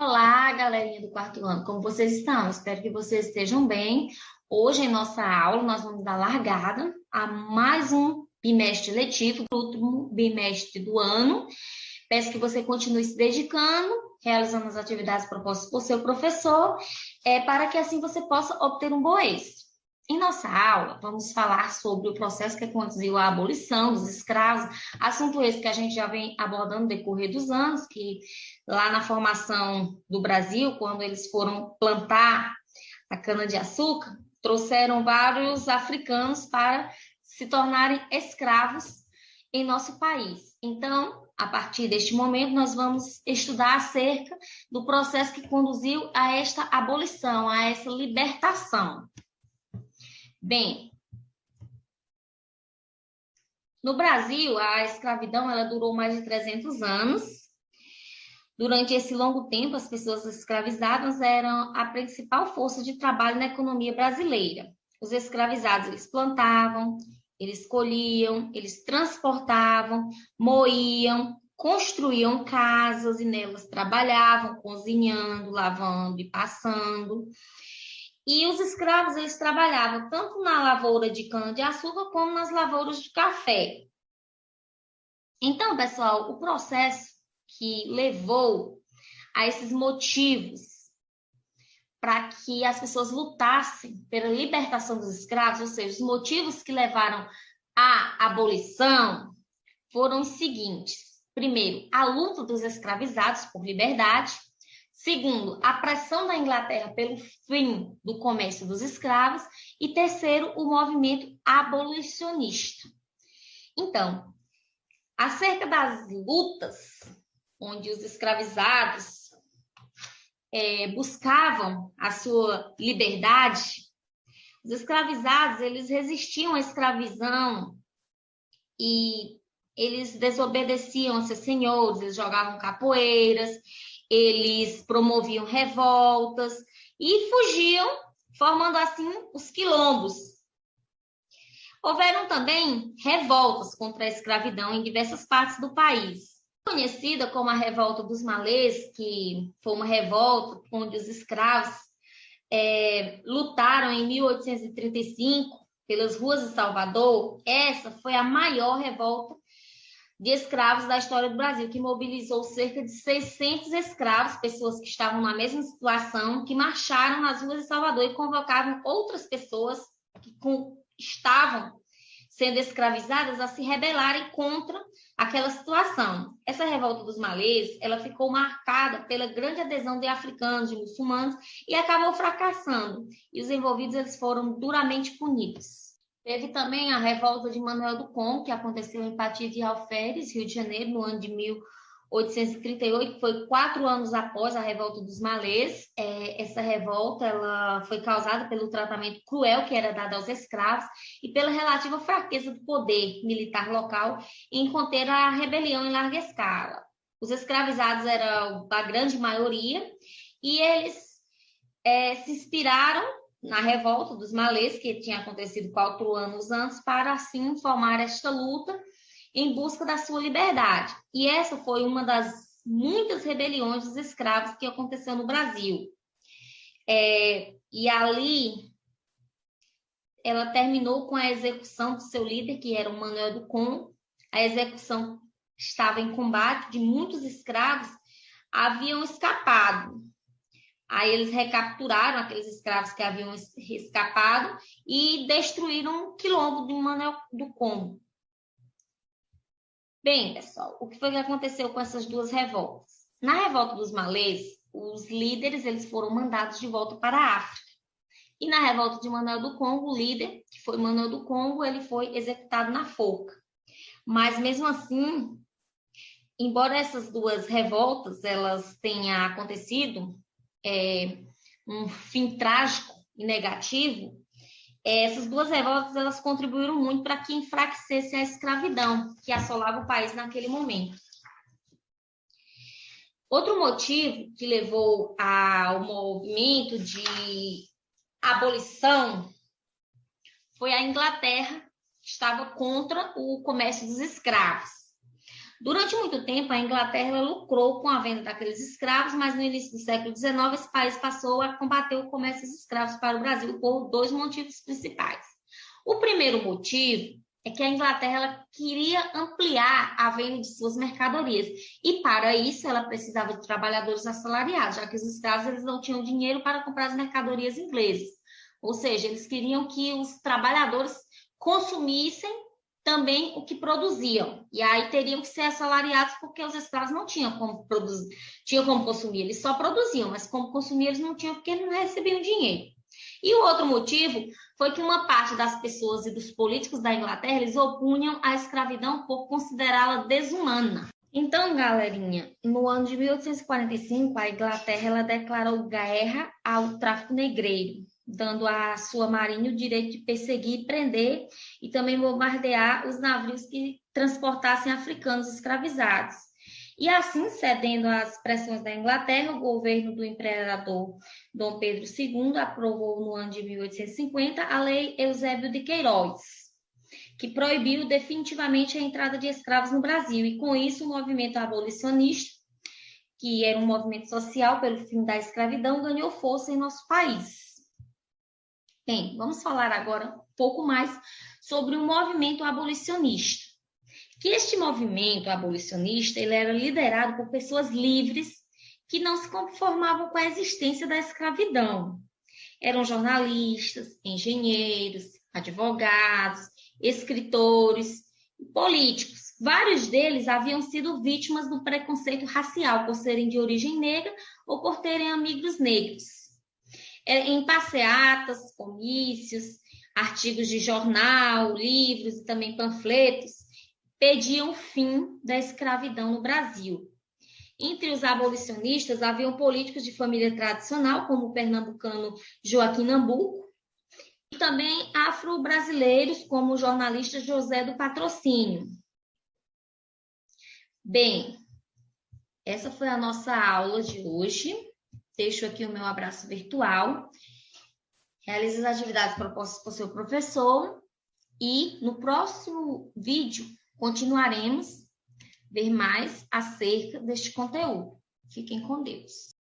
Olá, galerinha do quarto ano, como vocês estão? Espero que vocês estejam bem. Hoje, em nossa aula, nós vamos dar largada a mais um bimestre letivo, o último bimestre do ano. Peço que você continue se dedicando, realizando as atividades propostas por seu professor, para que assim você possa obter um bom êxito. Em nossa aula, vamos falar sobre o processo que conduziu à abolição dos escravos, assunto esse que a gente já vem abordando no decorrer dos anos, que lá na formação do Brasil, quando eles foram plantar a cana-de-açúcar, trouxeram vários africanos para se tornarem escravos em nosso país. Então, a partir deste momento, nós vamos estudar acerca do processo que conduziu a esta abolição, a essa libertação. Bem, no Brasil, a escravidão ela durou mais de 300 anos. Durante esse longo tempo, as pessoas escravizadas eram a principal força de trabalho na economia brasileira. Os escravizados, eles plantavam, eles colhiam, eles transportavam, moíam, construíam casas e nelas trabalhavam, cozinhando, lavando e passando. E os escravos, eles trabalhavam tanto na lavoura de cana-de-açúcar como nas lavouras de café. Então, pessoal, o processo que levou a esses motivos para que as pessoas lutassem pela libertação dos escravos, ou seja, os motivos que levaram à abolição foram os seguintes. Primeiro, a luta dos escravizados por liberdade. Segundo, a pressão da Inglaterra pelo fim do comércio dos escravos. E terceiro, o movimento abolicionista. Então, acerca das lutas onde os escravizados buscavam a sua liberdade, os escravizados eles resistiam à escravidão e eles desobedeciam a seus senhores, eles jogavam capoeiras, eles promoviam revoltas e fugiam, formando assim os quilombos. Houveram também revoltas contra a escravidão em diversas partes do país. Conhecida como a Revolta dos Malês, que foi uma revolta onde os escravos lutaram em 1835 pelas ruas de Salvador, essa foi a maior revolta de escravos da história do Brasil, que mobilizou cerca de 600 escravos, pessoas que estavam na mesma situação, que marcharam nas ruas de Salvador e convocavam outras pessoas que estavam sendo escravizadas a se rebelarem contra aquela situação. Essa revolta dos malês, ela ficou marcada pela grande adesão de africanos, de muçulmanos, e acabou fracassando. E os envolvidos eles foram duramente punidos. Teve também a revolta de Manuel do Congo, que aconteceu em Patis de Alferes, Rio de Janeiro, no ano de 1838, que foi 4 anos após a revolta dos malês. Essa revolta ela foi causada pelo tratamento cruel que era dado aos escravos e pela relativa fraqueza do poder militar local em conter a rebelião em larga escala. Os escravizados eram a grande maioria e eles se inspiraram na revolta dos malês, que tinha acontecido 4 anos antes, para assim formar esta luta em busca da sua liberdade. E essa foi uma das muitas rebeliões dos escravos que aconteceu no Brasil. E ali, ela terminou com a execução do seu líder, que era o Manuel do Congo. A execução estava em combate de muitos escravos haviam escapado. Aí eles recapturaram aqueles escravos que haviam escapado e destruíram o quilombo de Manuel do Congo. Bem, pessoal, o que foi que aconteceu com essas duas revoltas? Na revolta dos malês, os líderes eles foram mandados de volta para a África. E na revolta de Manuel do Congo, o líder, que foi Manuel do Congo, ele foi executado na forca. Mas mesmo assim, embora essas duas revoltas elas tenham acontecido um fim trágico e negativo, essas duas revoltas elas contribuíram muito para que enfraquecesse a escravidão que assolava o país naquele momento. Outro motivo que levou ao movimento de abolição foi a Inglaterra, que estava contra o comércio dos escravos. Durante muito tempo, a Inglaterra lucrou com a venda daqueles escravos, mas no início do século XIX, esse país passou a combater o comércio de escravos para o Brasil por dois motivos principais. O primeiro motivo é que a Inglaterra ela queria ampliar a venda de suas mercadorias e, para isso, ela precisava de trabalhadores assalariados, já que os escravos eles não tinham dinheiro para comprar as mercadorias inglesas. Ou seja, eles queriam que os trabalhadores consumissem também o que produziam. E aí teriam que ser assalariados porque os escravos não tinham como produzir, tinham como consumir, eles só produziam, mas como consumir eles não tinham porque eles não recebiam dinheiro. E o outro motivo foi que uma parte das pessoas e dos políticos da Inglaterra, eles opunham a escravidão por considerá-la desumana. Então, galerinha, no ano de 1845, a Inglaterra ela declarou guerra ao tráfico negreiro, dando à sua marinha o direito de perseguir, prender e também bombardear os navios que transportassem africanos escravizados. E assim, cedendo às pressões da Inglaterra, o governo do imperador Dom Pedro II aprovou no ano de 1850 a Lei Eusébio de Queiroz, que proibiu definitivamente a entrada de escravos no Brasil. E com isso, o movimento abolicionista, que era um movimento social pelo fim da escravidão, ganhou força em nosso país. Bem, vamos falar agora um pouco mais sobre o movimento abolicionista. Que este movimento abolicionista ele era liderado por pessoas livres que não se conformavam com a existência da escravidão. Eram jornalistas, engenheiros, advogados, escritores, políticos. Vários deles haviam sido vítimas do preconceito racial por serem de origem negra ou por terem amigos negros. Em passeatas, comícios, artigos de jornal, livros e também panfletos, pediam o fim da escravidão no Brasil. Entre os abolicionistas, haviam políticos de família tradicional, como o pernambucano Joaquim Nabuco, e também afro-brasileiros, como o jornalista José do Patrocínio. Bem, essa foi a nossa aula de hoje. Deixo aqui o meu abraço virtual. Realize as atividades propostas por seu professor e no próximo vídeo continuaremos a ver mais acerca deste conteúdo. Fiquem com Deus.